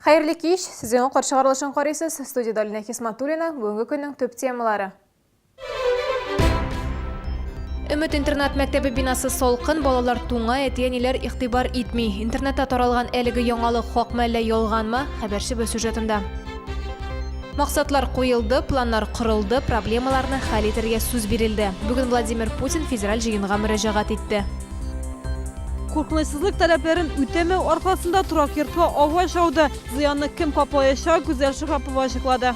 Hayırlı kеш, sizдің қоршығарылышын қорейсіз, студияда Алина Хисматуллина, бүгінгі күннің төп темалары. Үміт интернат мәктәбі бинасы солқын, балалар туңа, әтиенелер иқтибар итмей. Интернетта таралған әлігі яңалы хоқ мәлі йолғанма, хәбәрші бі сюжетында. Мақсатлар қойылды, планлар құрылды, проблемаларны хәл етергә сүз берілді. Бүгін Владимир Путин федераль жиынға мөрәҗәгать итте. Korkmazsızlık taleplerin üteme arkasında turak yırtma ava şaudı. Ziyanını kim kaplayışa güzel şıkapı açıkladı.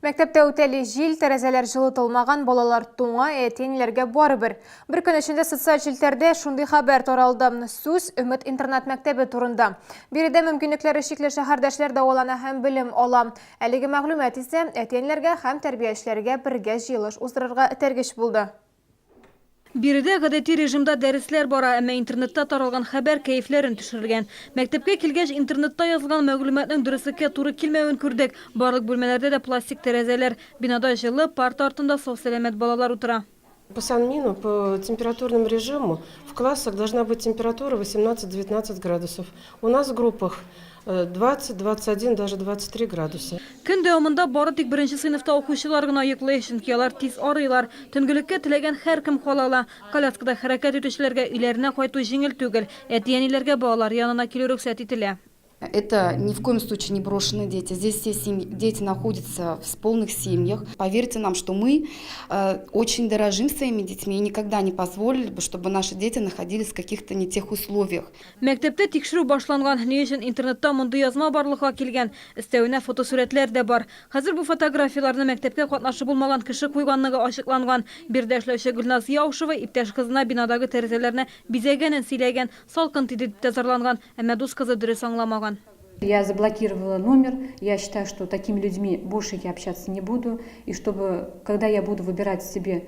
Мәктәптә үтәле жил, тәрәзәләр жылытылмаган, балалар туңа, әтиенеләргә барыбер. Bir көн эчендә социаль җилтәрдә шундый хәбәр таралды. Сүз Өмет интернат мәктәбе турында. Биредә мөмкинлекләре шикле шәһәрдәшләр дәвалана һәм белем ала. Әлеге мәгълүмат исә әтиенеләргә һәм тәрбиячеләргә бергә җыелыш уздырырга этәргеч булды. Биредә гадәти режимда дәресләр бара, әмма интернетта таралган хәбәр кәефләрен төшерелгән. Мәктәпкә килгәч интернетта язылган мәгълүматның дөреслеккә туры килмәвен күрдек. Барлык бүлмәләрдә дә пластик тәрәзәләр, бинада җылы, парта артында сау-сәламәт балалар утыра. По Санмину, по температурному режиму в классах должна быть температура 18-19 градусов. У нас в группах 20, 21, даже 23 градуса. Көн дәвамында бары тик беренче сыйныфта укучылар гына йоклый, чөнки алар тиз арыйлар. Төнгелеккә теләгән һәркем кала ала. Коляскада хәрәкәт итүчеләргә өйләренә кайту җиңел түгел. Әтиәниләргә балалар янына килү рөхсәт ителә. Это ни в коем случае не брошенные дети. Здесь все дети находятся в полных семьях. Поверьте нам, что мы очень дорожим своими детьми и никогда не позволили бы, чтобы наши дети находились в каких-то не тех условиях. Мәктәптә тикшерү башланган, ни өчен интернетта мондый язма барлыкка килгән, өстәвенә фотосурәтләр дә бар. Хәзер бу фотографияларны мәктәпкә катнашы булмаган кеше куйганлыгы ачыкланган. Бирдә эшләүче Гөлназ Яушева иптәш кызына бинадагы тәрәзәләрне бизәгәнен сөйләгән, салкын тиде дип тәзарланган, әмма дус кызы дөрес аңламаган. Я заблокировала номер. Я считаю, что такими людьми больше я общаться не буду. И чтобы, когда я буду выбирать себе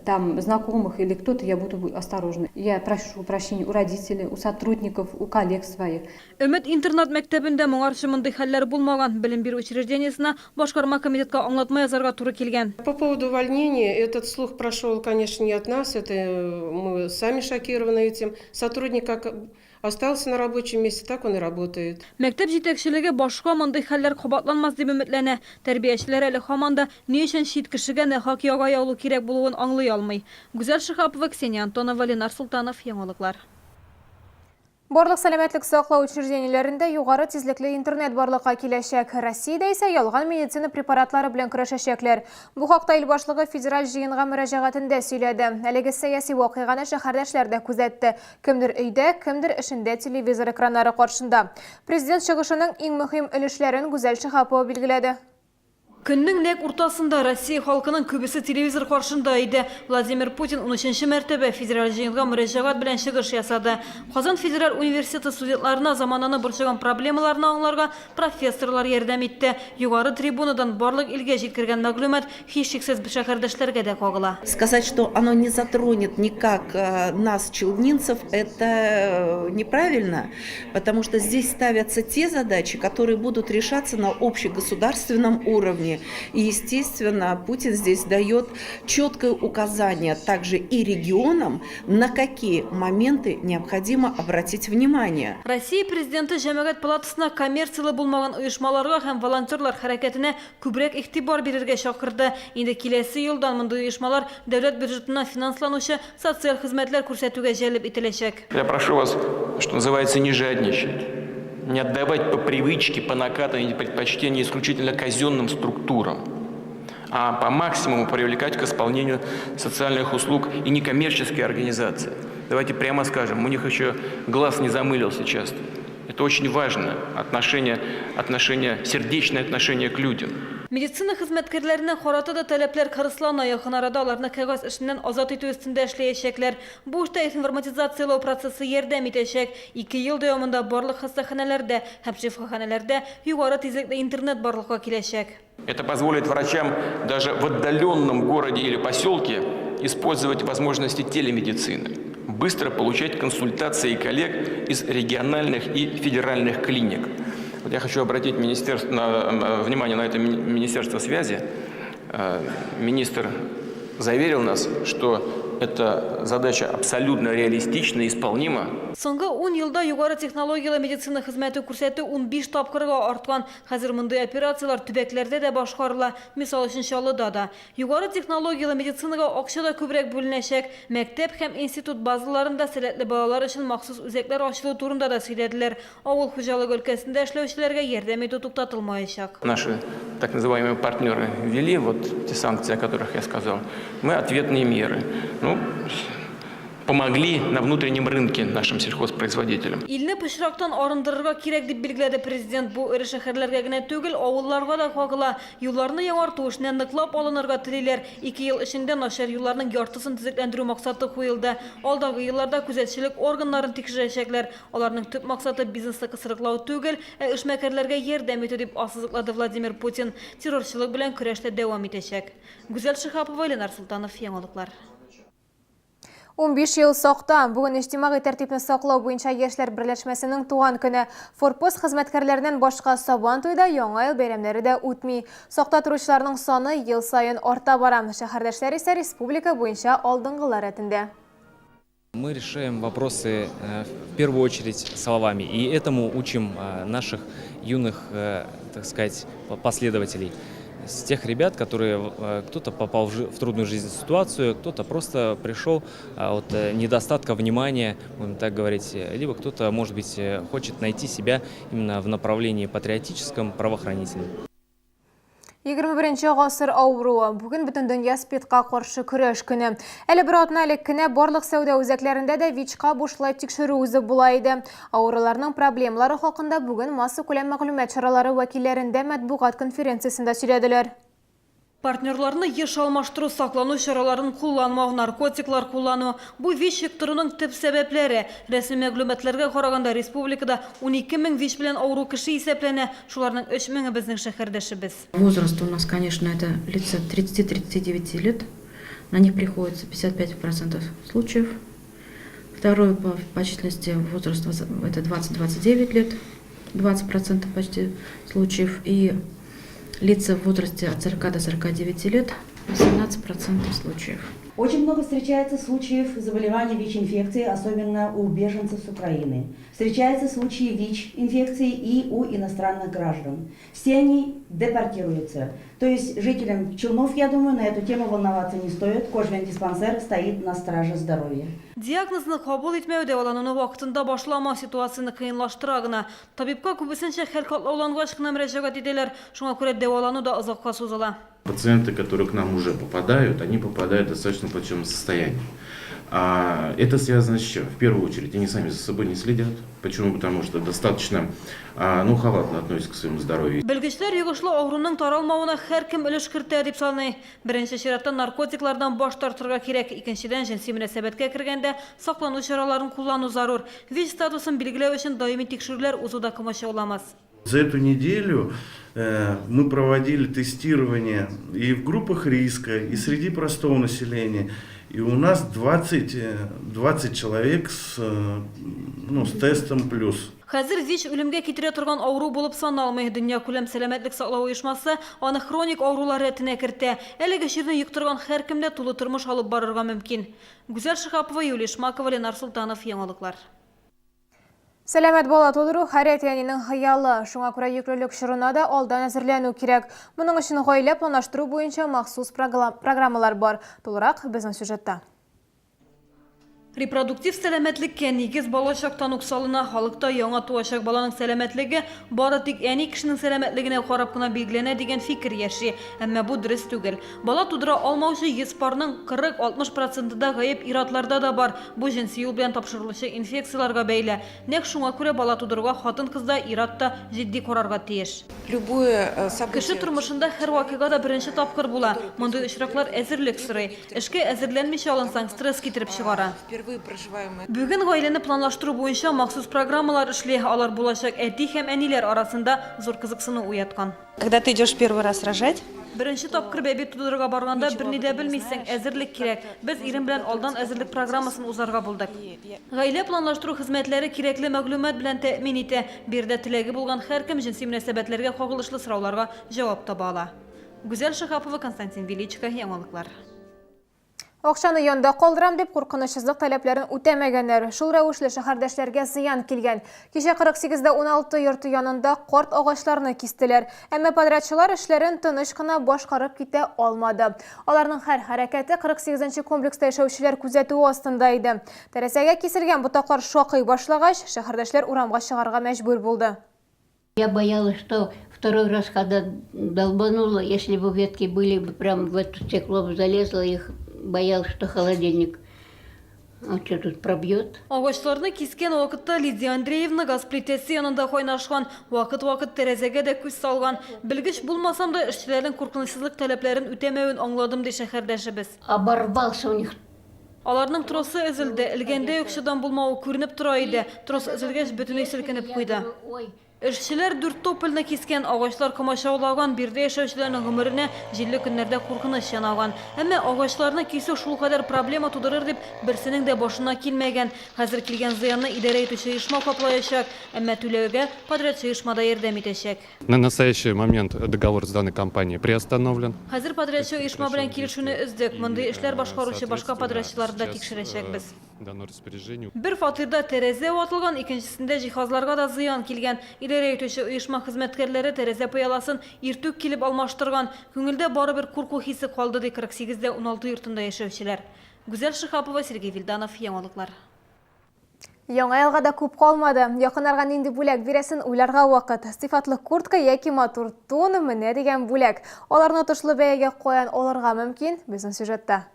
там знакомых или кто-то, я буду осторожна. Я прошу прощения у родителей, у сотрудников, у коллег своих. Өмет интернат мәктәбендә моңарчы мондый хәлләр булмаган. Белем бирү учреждениесенә башкарма комитетка аңлатма язарга туры килгән. По поводу увольнения, этот слух прошел, конечно, не от нас. Это мы сами шокированы этим. Сотрудник как остался на рабочем месте, так он и работает. Мәктәп җитәкчелеге башка мондый хәлләр кабатланмас дип өметләнә. Тәрбиячеләр әле һаман да ни өчен чит кешегә нахак яга яулу кирәк булуын аңлый алмый. Гүзәл Шихапова, Ксения Антонова, Ленар Султанов, Яңалыклар. Барлык сәламәтлек саклау учреждениеләрендә югары тизлекле интернет барлыкка киләчәк. Россиядә исә ялган медицина препаратлары белән көрәшәчәкләр. Бу хакта ил башлыгы федераль җыенга мөрәҗәгатендә сөйләде. Әлеге сәяси вакыйганы шәһәрдәшләр дә күзәтте. Кемдер өйдә, кемдер эшендә телевизор экраннары каршында. Президент чыгышының иң мөһим өлешләрен Гүзәл Шихапова билгеләде. Көннең нәк уртасында Россия халкының күбесе телевизор каршында иде. Владимир Путин 13-нче мәртәбә федераль җыенга мөрәҗәгать белән чыгыш ясады. Казан федераль университеты студентларына замананы борчыган проблемаларны аңларга профессорлар ярдәм итте. Югары трибунадан барлык илгә җиткергән мәгълүмат һичшиксез шәһәрдәшләргә дә кагыла. Сказать, что оно не затронет никак нас, челнинцев, это неправильно, потому что здесь ставятся те задачи, которые будут решаться на общегосударственном уровне. И, естественно, Путин здесь дает четкое указание также и регионам, на какие моменты необходимо обратить внимание. Россия президенты җәмәгать палатасына коммерциялы булмаган оешмаларга һәм волонтерлар хәрәкәтенә күбрәк игътибар бирергә чакырды. Инде киләсе елдан мондый оешмалар дәүләт бюджетыннан финансланучы социаль хезмәтләр күрсәтүгә җәлеп ителәчәк. Я прошу вас, что называется, не жадничать. Не отдавать по привычке, по накатанию предпочтения исключительно казенным структурам, а по максимуму привлекать к исполнению социальных услуг и некоммерческие организации. Давайте прямо скажем, у них еще глаз не замылился часто. Это очень важно, сердечное отношение к людям. Медицина хезмәткәрләренә карата да таләпләр кырыслана, якын арада аларны кәгазь эшеннән азат итү өстендә эшләячәкләр. Бу эштә информатизациялау процессы ярдәм итәчәк. 2 ел дәвамында барлык хастаханәләрдә һәм шифаханәләрдә югары тизлекле интернет барлыкка киләчәк. Это позволит врачам даже в отдаленном городе или поселке использовать возможности телемедицины, быстро получать консультации коллег из региональных и федеральных клиник. Вот я хочу обратить внимание на это Министерство связи. Министр заверил нас, что эта задача абсолютно реалистична и исполнима. Соңгы 10 елда югары технологиялы медицина хезмәте күрсәтү 15 тапкырга арткан. Хәзер мондый операциялар төбәкләрдә дә башкарыла. Мисал өчен Чаллыда да. Югары технологиялы медицинага акча да күбрәк бүленәчәк. Мәктәп һәм институт базаларында сәләтле балалар өчен махсус үзәкләр ачылу турында да сөйләделәр. Авыл хуҗалыгы өлкәсендә эшләүчеләргә ярдәм итү туктатылмаячак. Наши так называемые партнеры ввели вот те санкции, о которых я сказал. Мы ответные меры. Помогли на внутреннем рынке нашим сельхозпроизводителям. Илне пычрактан арындырырга кирәк дип билгеләде президент. Бу эре шәһәрләргә генә түгел, авылларга да кагыла. Юлларны яңарту эшенә ныклап алынырга телиләр. 2 ел эчендә начар юлларның яртысын төзекләндерү максаты куелды. Алдагы елларда күзәтчелек органнарын тикшерәчәкләр. Аларның төп максаты бизнесны кысрыклау түгел, эшмәкәрләргә ярдәм итү дип ассызыклады Владимир Путин. Террорчылык белән көрәштә дәвам итәчәк. Гүзәл Шихапова, Ленар Султанов, яңалыклар. 15 ел сакта бүген иҗтимагый тәртипне саклау буенча яшьләр берләшмәсенең туган көне. Форпост хезмәткәрләреннән башка Сабан туйда яңа ел бәйрәмнәре дә үтми. Сакта торучыларның саны ел сайын арта бара. Шәһәрдәшләр исә республика буенча алдынгылар рәтендә. Мы решаем вопросы в первую очередь словами, и этому учим наших юных, так сказать, последователей. С тех ребят, которые кто-то попал в трудную жизненную ситуацию, кто-то просто пришел от недостатка внимания, будем так говорить, либо кто-то, может быть, хочет найти себя именно в направлении патриотическом, правоохранительном. 21 гасыр авыруы. Бүген бөтен дөнья спидка каршы көрәш көне. Әле бер атна элек кенә барлык сәүдә үзәкләрендә дә ВИЧ-ка бушлай тикшерү үзе була иде. Авыруларның проблемалары хакында бүген масса күләм мәгълүмат чаралары вәкилләрендә матбугат конференциясендә сөйләделәр. Партнерларны еш алмаштыру, саклану чараларын кулланмау, наркотиклар куллану. Бу ВИЧ йоктыруның төп сәбәпләре. Рәсми мәгълүматларга караганда республикада 12 000 ВИЧ белән авыру кеше исәпләнә. Шуларның 3 000 безнең шәһәрдәшебез. Возраст у нас, конечно, это лица 30-39 лет. На них приходится 55% случаев. Второй по численности возраст это 20-29 лет, 20% почти случаев. И лица в возрасте от 40 до 49 лет, 18% случаев. Очень много встречается случаев заболевания ВИЧ-инфекцией, особенно у беженцев с Украины. Встречаются случаи ВИЧ-инфекции и у иностранных граждан. Все они депортируются. То есть жителям Челнов, я думаю, на эту тему волноваться не стоит. Кожвен-диспансер стоит на страже здоровья. Диагнозны кабул итмәүдә алынуны вакытында башлама ситуацияны кыенлаштыра гына. Табибка күбесенчә хәл катлаулангач кына мөрәҗәгать итәләр. Шуңа күрә дәвалану да озакка сузыла. Пациенты, которые к нам уже попадают, они попадают в достаточно плачевном состоянии. Это связано с чем? В первую очередь, они сами за собой не следят. Почему? Потому что достаточно халатно относятся к своему здоровью. Белгечләр йогышлы авыруның таралмавына һәркем өлеш кертә дип саный. Беренче чиратта наркотиклардан баш тартырга кирәк. Икенчедән, җенси мөнәсәбәткә кергәндә саклану чараларын куллану зарур. ВИЧ статусын билгеләү өчен даими тикшерүләр узуда комачауламас. За эту неделю мы проводили тестирование и в группах риска, и среди простого населения. И у нас 20 человек с тестом плюс. Хәзер ВИЧ үлемгә китерә торган авыру булып саналмый. Дөнья күләм сәламәтлек саклау оешмасы аны хроник авырулар рәтенә кертә. Әлеге чирне йоктырган һәркемдә тулы тормыш алып барырга мөмкин. Гүзәл Шихапова, Юлия Шмакова, Ленар Султанов, яңалыклар. Сәламәт бала тудыру һәрәт янинең хыялы. Шуңа күрә йөклелек чорына да алдан әзерләнү кирәк. Моның өчен гаилә планлаштыру буенча махсус программалар бар. Тулырак безнең сюжетта. Репродуктив сәламәтлеккә нигез бала чактан ук салына. Халыкта яңа туачак баланың сәламәтлеге бары тик әни кешенең сәламәтлегенә карап кына билгеләнә дигән фикер яши. Әмма бу дөрес түгел. Бала тудыра алмаучы 100 парның 40-60% да гаеп иратларда да бар. Бу җенси юл белән тапшырылучы инфекцияларга бәйле. Нәкъ шуңа күрә бала тудыруга хатын-кызда иратта җитди карарга тиеш. Кеше тормышында һәр вакыйга да беренче тапкыр була. Мондый очраклар әзерлек сорый. Эшкә әзерләнмичә алынсаң стресс китереп чыгара. Бүген гаиләне планлаштыру буенча махсус программалар эшли. Алар булачак әти һәм әниләр арасында зур кызыксыну уяткан. Когда ты идешь первый раз рожать, Беренче тапкыр бәби тудырырга барганда берни дә белмисең, әзерлек кирәк. Без ирем белән алдан әзерлек программасын узарга булдык. Гаилә планлаштыру хезмәтләре кирәкле мәгълүмат белән тәэмин итә. Бирдә теләге булган һәркем җенси мөнәсәбәтләргә кагылышлы сорауларга җавап таба ала. Гүзәл Шихапова, Константин Величко, яңалыклар. Акчаны янда калдырам дип куркынычсызлык таләпләрен үтәмәгәннәр. Шул рәвешле шәһәрдәшләргә зыян килгән. Кичә 48-16 йорты янында карт агачларны кистеләр. Әмма подрядчылар эшләрен тыныч кына башкарып китә алмады. Аларның һәр хәрәкәте 48-нче комплекста яшәүчеләр күзәтүе астында иде. Тәрәзәгә киселгән ботаклар шакый башлагач, шәһәрдәшләр урамга чыгарга мәҗбүр булды. Я боялась, что второй раз, когда долбанула, если бы ветки были бы прям в это стекло залезла, их боялась, что холодильник что тут пробьет. Агачларны кискен вакытта Лидия Андреевна газ плитәсе янында кайнашкан, вакыт-вакыт тәрәзәгә дә күз салган. Белгеч булмасам да эшчеләрнең куркынычсызлык таләпләрен үтәмәвен аңладым ди шәһәрдәшебез. Оборвался у них. Аларның тросы өзелде, элгәндә юкчыдан булмавы күренеп тора иде. Трос өзелгәч бөтенләй селкенеп куйды. Эшчеләр 4 топольны кискен, агачлар комачаулаган, бирдә яшәүчеләрнең гомеренә җилле көннәрдә куркыныч янаган. Әмма агачларны кисү шул кадәр проблема тудырыр дип берсенең дә башына килмәгән. Хәзер килгән зыянны идарә итүче оешма каплаячак, әмма түләүгә подрядчы оешмада ярдәм итәчәк. На настоящий момент договор с данной компанией приостановлен. Хәзер подрядчы оешма белән килешүне өздек. Мондый эшләр башкаручы башка подрядчыларны да тикшерәчәкбез. Бер фатирда тәрәзә ватылган, икенчесендә җиһазларга да зыян килгән. Идарә итүче оешма хезмәткәрләре тәрәзә пыяласын иртүк килеп алмаштырган. Күңелдә барыбер курку хисе калды ди 48-16 йортында яшәүчеләр. Гүзәл Шихапова, Сергей Вильданов, Яңалыклар. Яңа елга да күп калмады. Якынарга нинди бүләк бирәсен уйларга вакыт. Сыйфатлы куртка яки матур тун менә дигән бүләк. Аларны отышлы бәягә каян алырга мөмкин? Безнең сюжетта.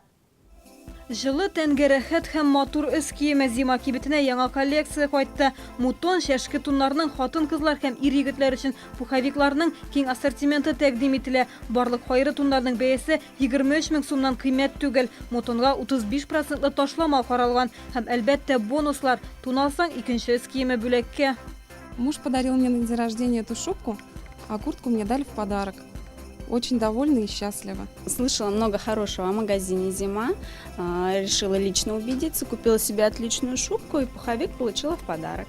Жылы тәнгәрәхәт һәм матур өс киеме зима кибетенә яңа коллекция кайтты. Мутон шәшке туннарның хатын-кызлар һәм ир-егетләр өчен пуховикларның киң ассортименты тәкъдим ителә. Барлык хайры туннарның бәясе 23 мең сумнан кыйммәт түгел. Мутонга 35% ташлама каралган һәм әлбәттә бонуслар. Тун алсаң, икенче өс киеме бүләккә. Муж подарил мне на день рождения эту шубку, а куртку мне дали в подарок. Очень довольна и счастлива. Слышала много хорошего о магазине «Зима». Решила лично убедиться. Купила себе отличную шубку и пуховик получила в подарок.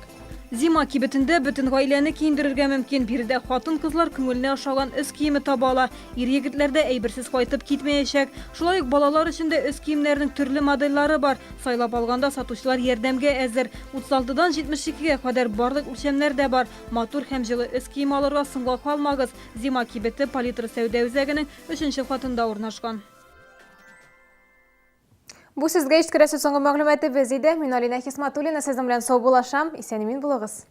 Зима кибетендә бөтен гаиләне киендерергә мөмкин. Биредә хатын-кызлар күңеленә ошаган өс киеме табала. Ир-егетләрдә әйберсез кайтып китмәячәк. Шулай ук балалар өчен дә өс киемнәрнең төрле модельләре бар. Сайлап алганда сатучылар ярдәмгә әзер. 36-дан 72-гә кадәр барлык үлчәмнәр дә бар. Матур һәм җылы өс кием алырга соңга калмагыз. Зима кибете палитра сәүдә үзәгенең 3-нче катында урнашкан. Бу сезгә ишеткерәсе соңгы мәгълүматы без иде. Мин Алина Хисматуллина сезнең белән сау булашам. Исән-имин булыгыз.